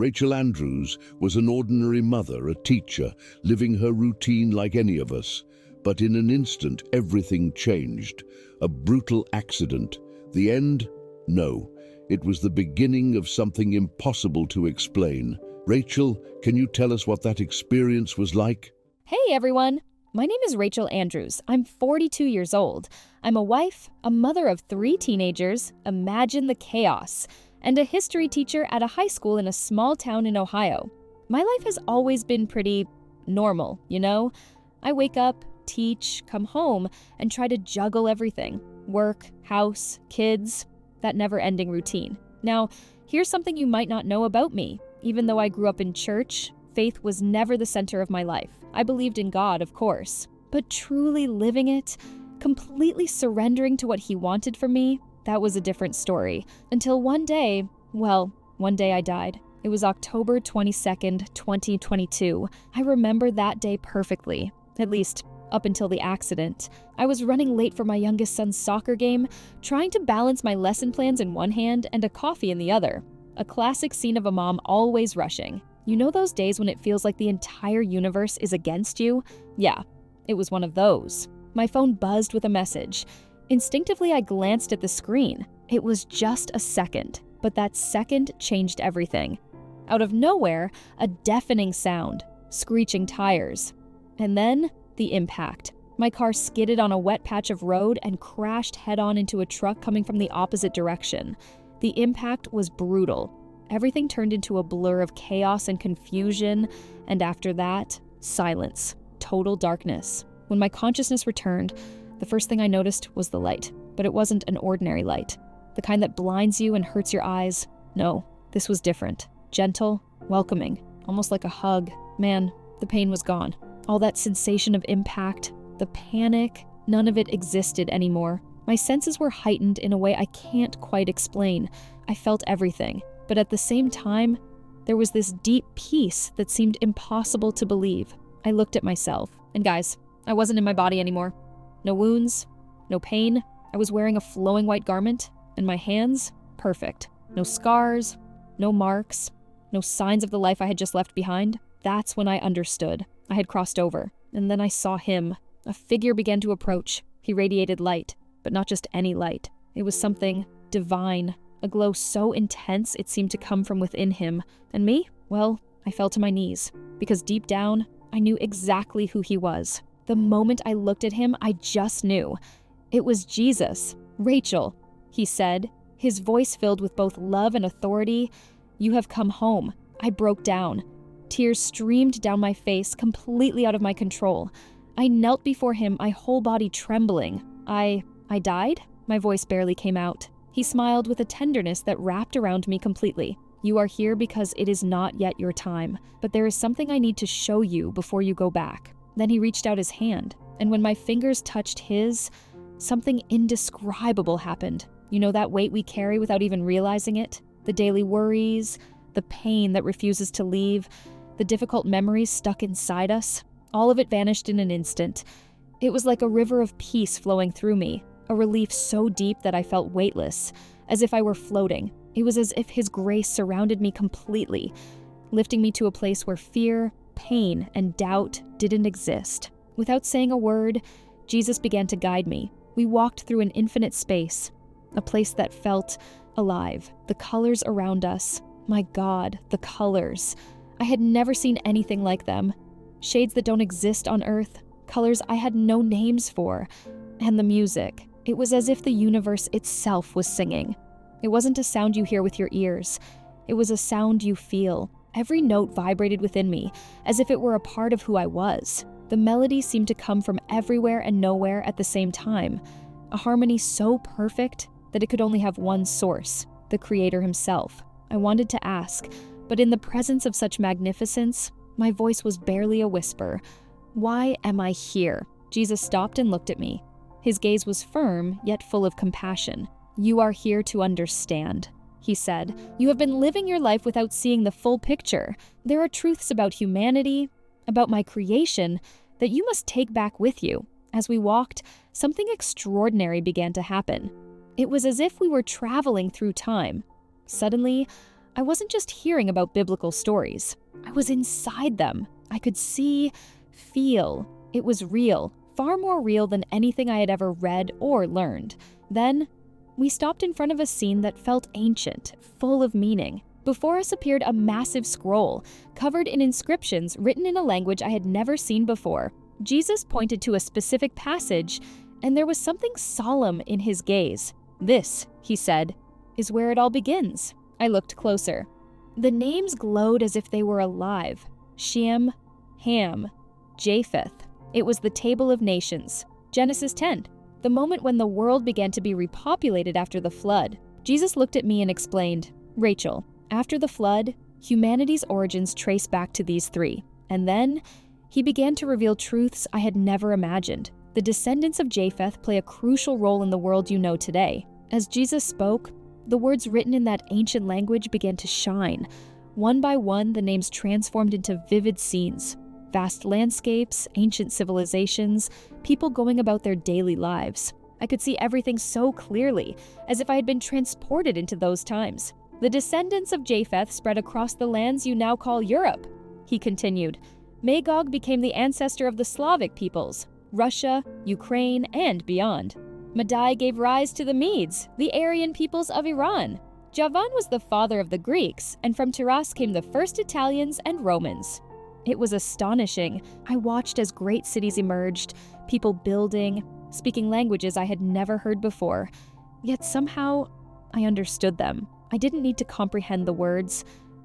Rachel Andrews was an ordinary mother, a teacher, living her routine like any of us. But in an instant, everything changed. A brutal accident. The end? No. It was the beginning of something impossible to explain. Rachel, can you tell us what that experience was like? Hey everyone! My name is Rachel Andrews. I'm 42 years old. I'm a wife, a mother of 3 teenagers, imagine the chaos, and a history teacher at a high school in a small town in Ohio. My life has always been pretty normal, you know? I wake up, teach, come home, and try to juggle everything. Work, house, kids, that never-ending routine. Now, here's something you might not know about me. Even though I grew up in church, faith was never the center of my life. I believed in God, of course, but truly living it, completely surrendering to what He wanted for me, that was a different story. Until one day I died. It was October 22nd, 2022. I remember that day perfectly, at least up until the accident. I was running late for my youngest son's soccer game, trying to balance my lesson plans in one hand and a coffee in the other. A classic scene of a mom always rushing. You know those days when it feels like the entire universe is against you? Yeah, it was one of those. My phone buzzed with a message. Instinctively, I glanced at the screen. It was just a second, but that second changed everything. Out of nowhere, a deafening sound, screeching tires. And then, the impact. My car skidded on a wet patch of road and crashed head-on into a truck coming from the opposite direction. The impact was brutal. Everything turned into a blur of chaos and confusion, and after that, silence, total darkness. When my consciousness returned, the first thing I noticed was the light, but it wasn't an ordinary light. The kind that blinds you and hurts your eyes. No, this was different. Gentle, welcoming, almost like a hug. Man, the pain was gone. All that sensation of impact, the panic, none of it existed anymore. My senses were heightened in a way I can't quite explain. I felt everything. But at the same time, there was this deep peace that seemed impossible to believe. I looked at myself, and guys, I wasn't in my body anymore. No wounds, no pain. I was wearing a flowing white garment, and my hands, perfect. No scars, no marks, no signs of the life I had just left behind. That's when I understood. I had crossed over, and then I saw him. A figure began to approach. He radiated light, but not just any light. It was something divine. A glow so intense it seemed to come from within him. And me? Well, I fell to my knees, because deep down, I knew exactly who he was. The moment I looked at him, I just knew. It was Jesus. Rachel, he said, his voice filled with both love and authority. You have come home. I broke down. Tears streamed down my face, completely out of my control. I knelt before him, my whole body trembling. I died? My voice barely came out. He smiled with a tenderness that wrapped around me completely. You are here because it is not yet your time, but there is something I need to show you before you go back. Then he reached out his hand, and when my fingers touched his, something indescribable happened. You know that weight we carry without even realizing it? The daily worries, the pain that refuses to leave, the difficult memories stuck inside us. All of it vanished in an instant. It was like a river of peace flowing through me. A relief so deep that I felt weightless, as if I were floating. It was as if His grace surrounded me completely, lifting me to a place where fear, pain, and doubt didn't exist. Without saying a word, Jesus began to guide me. We walked through an infinite space, a place that felt alive. The colors around us, my God, the colors. I had never seen anything like them. Shades that don't exist on Earth, colors I had no names for, and the music. It was as if the universe itself was singing. It wasn't a sound you hear with your ears. It was a sound you feel. Every note vibrated within me, as if it were a part of who I was. The melody seemed to come from everywhere and nowhere at the same time. A harmony so perfect that it could only have one source, the Creator Himself. I wanted to ask, but in the presence of such magnificence, my voice was barely a whisper. Why am I here? Jesus stopped and looked at me. His gaze was firm, yet full of compassion. You are here to understand, he said. You have been living your life without seeing the full picture. There are truths about humanity, about my creation, that you must take back with you. As we walked, something extraordinary began to happen. It was as if we were traveling through time. Suddenly, I wasn't just hearing about biblical stories. I was inside them. I could see, feel. It was real, far more real than anything I had ever read or learned. Then, we stopped in front of a scene that felt ancient, full of meaning. Before us appeared a massive scroll, covered in inscriptions written in a language I had never seen before. Jesus pointed to a specific passage, and there was something solemn in his gaze. "This," he said, "is where it all begins." I looked closer. The names glowed as if they were alive. Shem, Ham, Japheth. It was the Table of Nations. Genesis 10. The moment when the world began to be repopulated after the flood. Jesus looked at me and explained, "Rachel, after the flood, humanity's origins trace back to these three. And then, he began to reveal truths I had never imagined. The descendants of Japheth play a crucial role in the world you know today." As Jesus spoke, the words written in that ancient language began to shine. One by one, the names transformed into vivid scenes. Vast landscapes, ancient civilizations, people going about their daily lives. I could see everything so clearly, as if I had been transported into those times. "The descendants of Japheth spread across the lands you now call Europe," he continued. "Magog became the ancestor of the Slavic peoples, Russia, Ukraine, and beyond. Madai gave rise to the Medes, the Aryan peoples of Iran. Javan was the father of the Greeks, and from Tiras came the first Italians and Romans." It was astonishing. I watched as great cities emerged, people building, speaking languages I had never heard before. Yet somehow, I understood them. I didn't need to comprehend the words.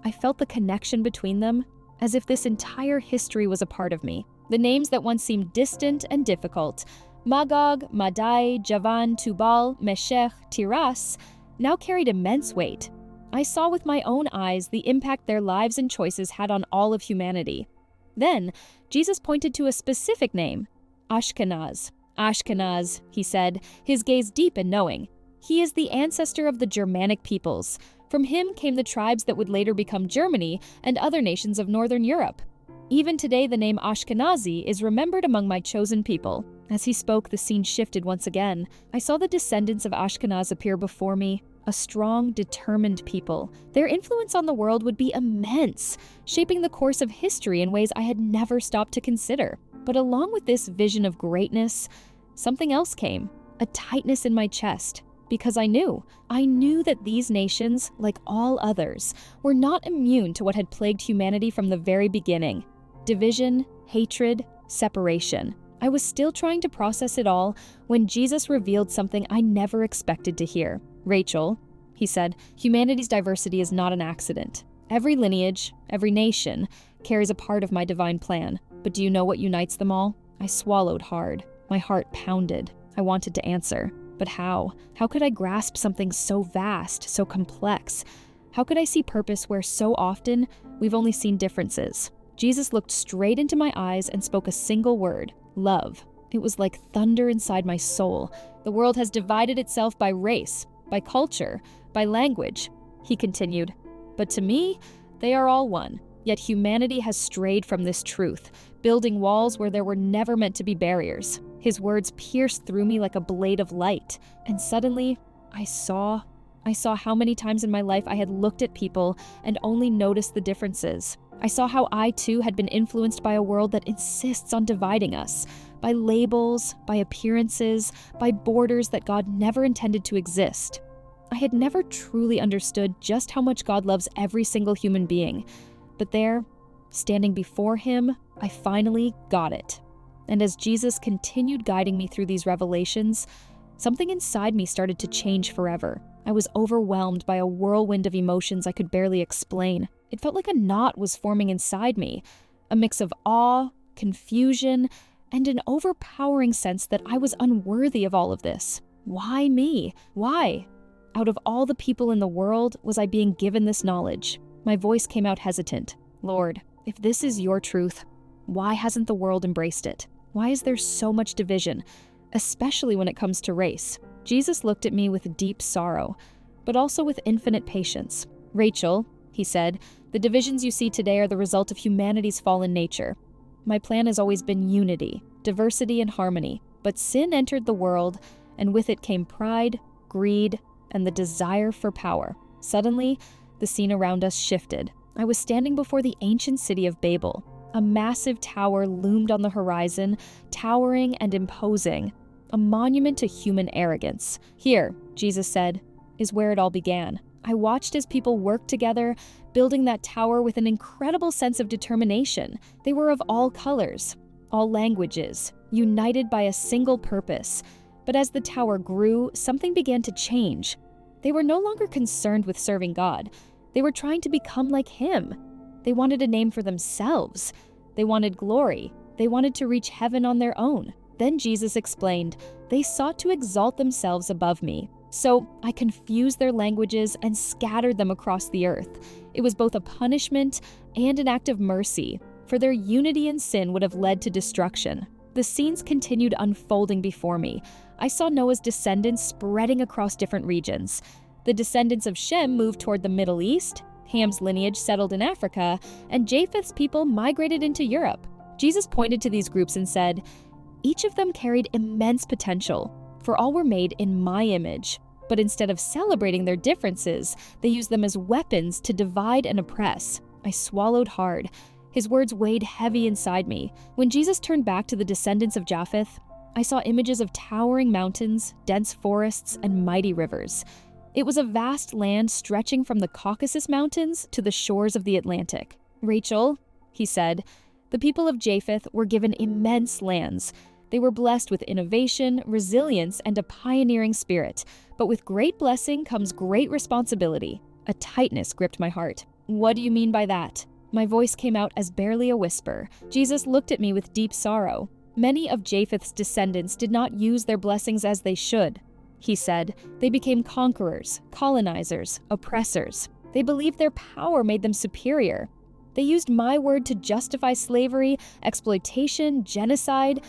I felt the connection between them, as if this entire history was a part of me. The names that once seemed distant and difficult, Magog, Madai, Javan, Tubal, Meshech, Tiras, now carried immense weight. I saw with my own eyes the impact their lives and choices had on all of humanity. Then, Jesus pointed to a specific name, Ashkenaz. "Ashkenaz," he said, his gaze deep and knowing. "He is the ancestor of the Germanic peoples. From him came the tribes that would later become Germany and other nations of Northern Europe. Even today, the name Ashkenazi is remembered among my chosen people." As he spoke, the scene shifted once again. I saw the descendants of Ashkenaz appear before me, a strong, determined people. Their influence on the world would be immense, shaping the course of history in ways I had never stopped to consider. But along with this vision of greatness, something else came, a tightness in my chest. Because I knew that these nations, like all others, were not immune to what had plagued humanity from the very beginning. Division, hatred, separation. I was still trying to process it all when Jesus revealed something I never expected to hear. "Rachel," he said, "humanity's diversity is not an accident. Every lineage, every nation, carries a part of my divine plan. But do you know what unites them all?" I swallowed hard. My heart pounded. I wanted to answer. But how? How could I grasp something so vast, so complex? How could I see purpose where so often we've only seen differences? Jesus looked straight into my eyes and spoke a single word, love. It was like thunder inside my soul. "The world has divided itself by race, by culture, by language," he continued. "But to me, they are all one. Yet humanity has strayed from this truth, building walls where there were never meant to be barriers." His words pierced through me like a blade of light, and suddenly, I saw how many times in my life I had looked at people and only noticed the differences. I saw how I too had been influenced by a world that insists on dividing us, by labels, by appearances, by borders that God never intended to exist. I had never truly understood just how much God loves every single human being, but there, standing before him, I finally got it. And as Jesus continued guiding me through these revelations, something inside me started to change forever. I was overwhelmed by a whirlwind of emotions I could barely explain. It felt like a knot was forming inside me, a mix of awe, confusion, and an overpowering sense that I was unworthy of all of this. Why me? Why? Out of all the people in the world, was I being given this knowledge? My voice came out hesitant. "Lord, if this is your truth, why hasn't the world embraced it? Why is there so much division, especially when it comes to race?" Jesus looked at me with deep sorrow, but also with infinite patience. "Rachel," he said, "the divisions you see today are the result of humanity's fallen nature. My plan has always been unity, diversity, and harmony, but sin entered the world, and with it came pride, greed, and the desire for power. Suddenly, the scene around us shifted. I was standing before the ancient city of Babel. A massive tower loomed on the horizon, towering and imposing, a monument to human arrogance. Here, Jesus said, is where it all began. I watched as people worked together, building that tower with an incredible sense of determination. They were of all colors, all languages, united by a single purpose. But as the tower grew, something began to change. They were no longer concerned with serving God. They were trying to become like Him. They wanted a name for themselves. They wanted glory. They wanted to reach heaven on their own. Then Jesus explained, they sought to exalt themselves above me. So I confused their languages and scattered them across the earth. It was both a punishment and an act of mercy, for their unity in sin would have led to destruction. The scenes continued unfolding before me. I saw Noah's descendants spreading across different regions. The descendants of Shem moved toward the Middle East, Ham's lineage settled in Africa, and Japheth's people migrated into Europe. Jesus pointed to these groups and said, each of them carried immense potential, for all were made in my image. But instead of celebrating their differences, they used them as weapons to divide and oppress. I swallowed hard. His words weighed heavy inside me. When Jesus turned back to the descendants of Japheth, I saw images of towering mountains, dense forests, and mighty rivers. It was a vast land stretching from the Caucasus Mountains to the shores of the Atlantic. Rachel, he said, the people of Japheth were given immense lands. They were blessed with innovation, resilience, and a pioneering spirit. But with great blessing comes great responsibility. A tightness gripped my heart. What do you mean by that? My voice came out as barely a whisper. Jesus looked at me with deep sorrow. Many of Japheth's descendants did not use their blessings as they should. He said, they became conquerors, colonizers, oppressors. They believed their power made them superior. They used my word to justify slavery, exploitation, genocide.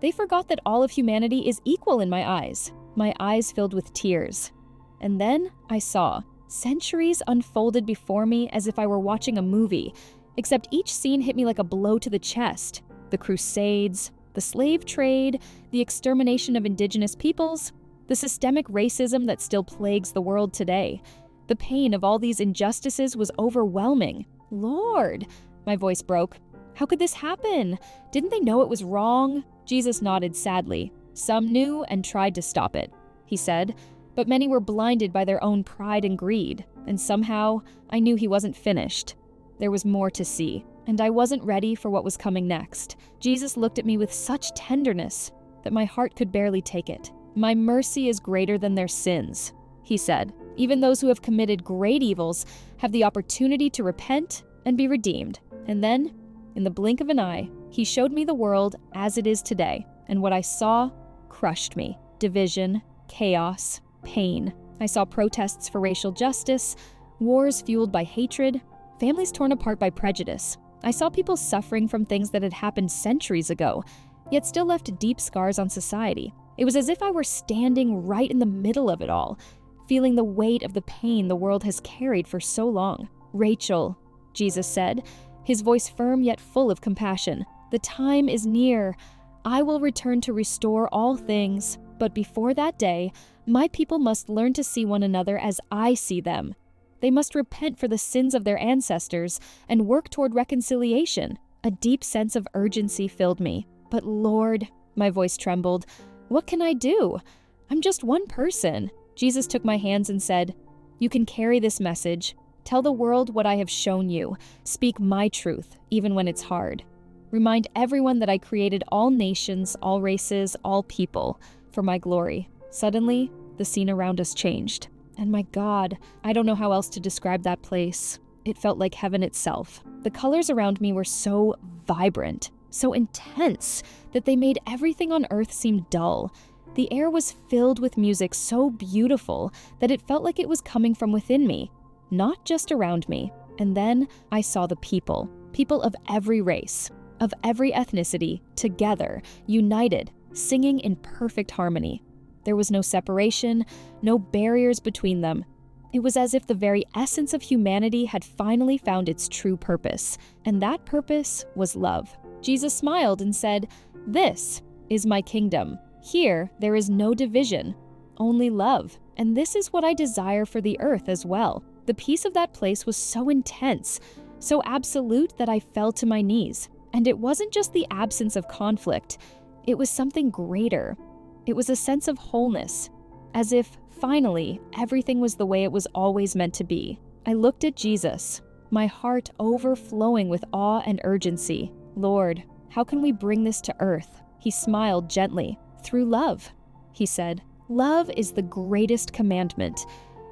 They forgot that all of humanity is equal in my eyes filled with tears. And then I saw. Centuries unfolded before me as if I were watching a movie, except each scene hit me like a blow to the chest. The Crusades, the slave trade, the extermination of indigenous peoples, the systemic racism that still plagues the world today. The pain of all these injustices was overwhelming. Lord, my voice broke. How could this happen? Didn't they know it was wrong? Jesus nodded sadly. Some knew and tried to stop it, he said, but many were blinded by their own pride and greed, and somehow I knew he wasn't finished. There was more to see, and I wasn't ready for what was coming next. Jesus looked at me with such tenderness that my heart could barely take it. My mercy is greater than their sins, he said. Even those who have committed great evils have the opportunity to repent and be redeemed. And then, in the blink of an eye, he showed me the world as it is today, and what I saw crushed me. Division, chaos, pain. I saw protests for racial justice, wars fueled by hatred, families torn apart by prejudice. I saw people suffering from things that had happened centuries ago, yet still left deep scars on society. It was as if I were standing right in the middle of it all, feeling the weight of the pain the world has carried for so long. Rachel, Jesus said, his voice firm yet full of compassion, the time is near. I will return to restore all things, but before that day, my people must learn to see one another as I see them. They must repent for the sins of their ancestors and work toward reconciliation. A deep sense of urgency filled me. But Lord, my voice trembled, what can I do? I'm just one person. Jesus took my hands and said, you can carry this message. Tell the world what I have shown you. Speak my truth, even when it's hard. Remind everyone that I created all nations, all races, all people for my glory. Suddenly, the scene around us changed. And my God, I don't know how else to describe that place. It felt like heaven itself. The colors around me were so vibrant, so intense, that they made everything on earth seem dull. The air was filled with music so beautiful that it felt like it was coming from within me, not just around me. And then I saw the people of every race, of every ethnicity, together, united, singing in perfect harmony. There was no separation, no barriers between them. It was as if the very essence of humanity had finally found its true purpose, and that purpose was love. Jesus smiled and said, "This is my kingdom. Here there is no division, only love. And this is what I desire for the earth as well." The peace of that place was so intense, so absolute that I fell to my knees. And it wasn't just the absence of conflict, it was something greater. It was a sense of wholeness, as if, finally, everything was the way it was always meant to be. I looked at Jesus, my heart overflowing with awe and urgency. Lord, how can we bring this to earth? He smiled gently. Through love, he said. Love is the greatest commandment.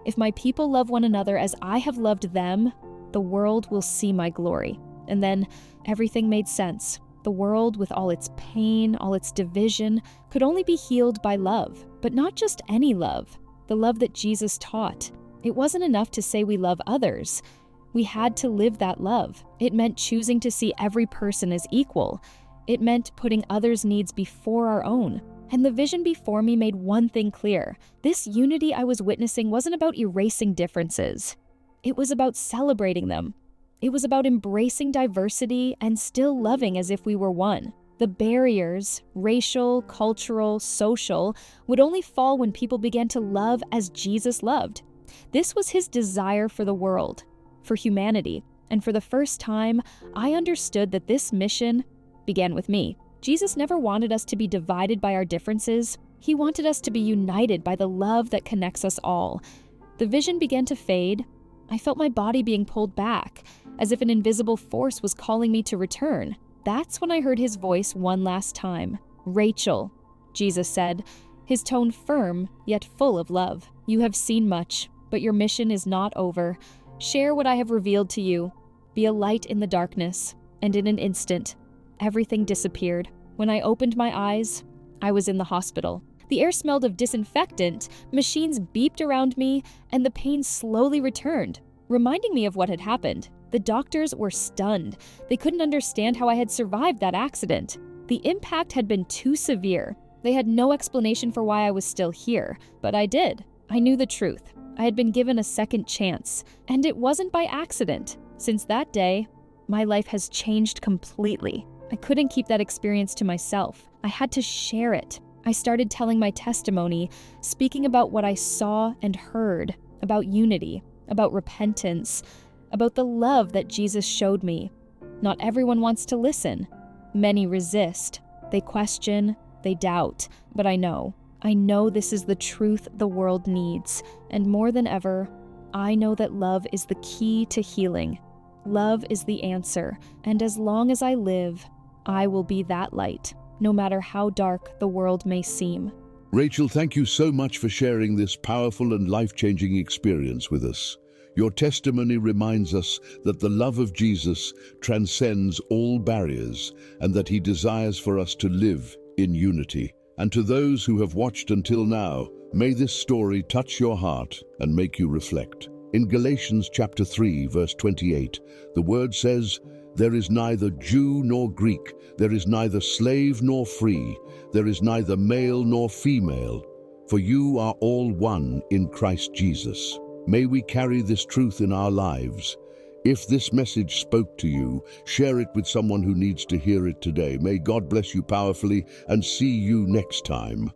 If my people love one another as I have loved them, the world will see my glory. And then everything made sense. The world, with all its pain, all its division, could only be healed by love. But not just any love, the love that Jesus taught. It wasn't enough to say we love others. We had to live that love. It meant choosing to see every person as equal. It meant putting others' needs before our own. And the vision before me made one thing clear. This unity I was witnessing wasn't about erasing differences. It was about celebrating them. It was about embracing diversity and still loving as if we were one. The barriers, racial, cultural, social, would only fall when people began to love as Jesus loved. This was his desire for the world, for humanity, and for the first time, I understood that this mission began with me. Jesus never wanted us to be divided by our differences. He wanted us to be united by the love that connects us all. The vision began to fade. I felt my body being pulled back, as if an invisible force was calling me to return. That's when I heard his voice one last time. Rachel, Jesus said, his tone firm, yet full of love. You have seen much, but your mission is not over. Share what I have revealed to you. Be a light in the darkness. And in an instant, everything disappeared. When I opened my eyes, I was in the hospital. The air smelled of disinfectant, machines beeped around me, and the pain slowly returned, reminding me of what had happened. The doctors were stunned. They couldn't understand how I had survived that accident. The impact had been too severe. They had no explanation for why I was still here, but I did. I knew the truth. I had been given a second chance, and it wasn't by accident. Since that day, my life has changed completely. I couldn't keep that experience to myself. I had to share it. I started telling my testimony, speaking about what I saw and heard, about unity, about repentance, about the love that Jesus showed me. Not everyone wants to listen. Many resist. They question, they doubt. But I know this is the truth the world needs. And more than ever, I know that love is the key to healing. Love is the answer. And as long as I live, I will be that light, no matter how dark the world may seem. Rachel, thank you so much for sharing this powerful and life-changing experience with us. Your testimony reminds us that the love of Jesus transcends all barriers and that he desires for us to live in unity. And to those who have watched until now, may this story touch your heart and make you reflect. In Galatians chapter 3, verse 28, the word says, "There is neither Jew nor Greek, there is neither slave nor free, there is neither male nor female, for you are all one in Christ Jesus." May we carry this truth in our lives. If this message spoke to you, share it with someone who needs to hear it today. May God bless you powerfully and see you next time.